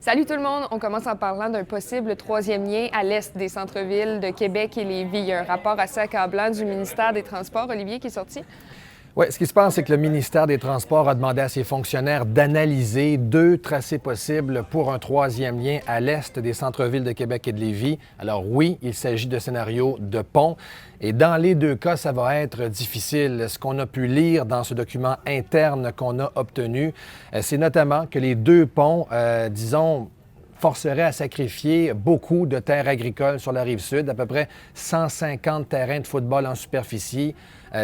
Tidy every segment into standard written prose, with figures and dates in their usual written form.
Salut tout le monde! On commence en parlant d'un possible troisième lien à l'est des centres-villes de Québec et Lévis. Il y a un rapport assez accablant du ministère des Transports, Olivier, qui est sorti. Oui, ce qui se passe, c'est que le ministère des Transports a demandé à ses fonctionnaires d'analyser 2 tracés possibles pour un troisième lien à l'est des centres-villes de Québec et de Lévis. Alors oui, il s'agit de scénarios de pont. Et dans les 2 cas, ça va être difficile. Ce qu'on a pu lire dans ce document interne qu'on a obtenu, c'est notamment que les 2 ponts, forcerait à sacrifier beaucoup de terres agricoles sur la rive sud, à peu près 150 terrains de football en superficie,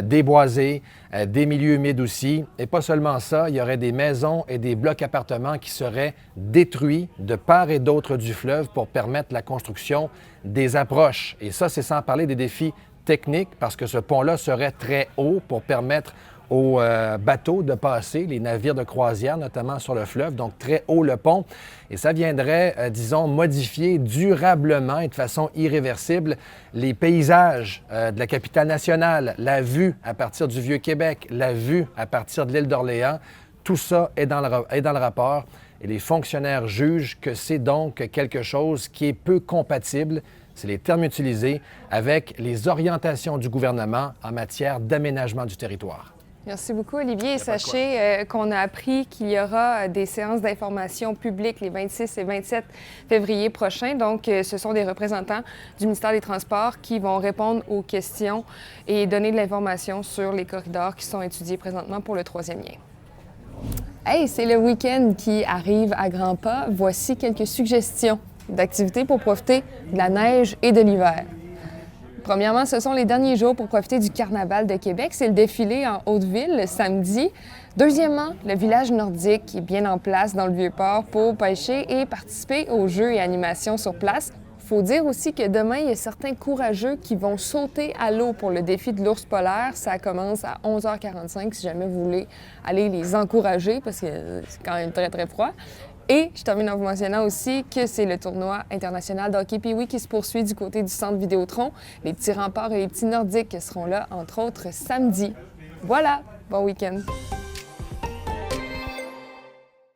déboisés, des milieux humides aussi. Et pas seulement ça, il y aurait des maisons et des blocs appartements qui seraient détruits de part et d'autre du fleuve pour permettre la construction des approches. Et ça, c'est sans parler des défis techniques, parce que ce pont-là serait très haut pour permettre aux bateaux de passer, les navires de croisière, notamment sur le fleuve, donc très haut le pont. Et ça viendrait, modifier durablement et de façon irréversible les paysages de la capitale nationale, la vue à partir du Vieux-Québec, la vue à partir de l'île d'Orléans. Tout ça est dans le rapport et les fonctionnaires jugent que c'est donc quelque chose qui est peu compatible, c'est les termes utilisés, avec les orientations du gouvernement en matière d'aménagement du territoire. Merci beaucoup, Olivier. Et sachez qu'on a appris qu'il y aura des séances d'information publiques les 26 et 27 février prochains. Donc, ce sont des représentants du ministère des Transports qui vont répondre aux questions et donner de l'information sur les corridors qui sont étudiés présentement pour le troisième lien. Hey, c'est le week-end qui arrive à grands pas. Voici quelques suggestions d'activités pour profiter de la neige et de l'hiver. Premièrement, ce sont les derniers jours pour profiter du Carnaval de Québec. C'est le défilé en Haute-Ville le samedi. Deuxièmement, le village nordique qui est bien en place dans le Vieux-Port pour pêcher et participer aux jeux et animations sur place. Il faut dire aussi que demain, il y a certains courageux qui vont sauter à l'eau pour le défi de l'ours polaire. Ça commence à 11h45 si jamais vous voulez aller les encourager parce que c'est quand même très, très froid. Et je termine en vous mentionnant aussi que c'est le tournoi international de hockey Pee-Wee qui se poursuit du côté du centre Vidéotron. Les petits remparts et les petits nordiques seront là, entre autres, samedi. Voilà, bon week-end!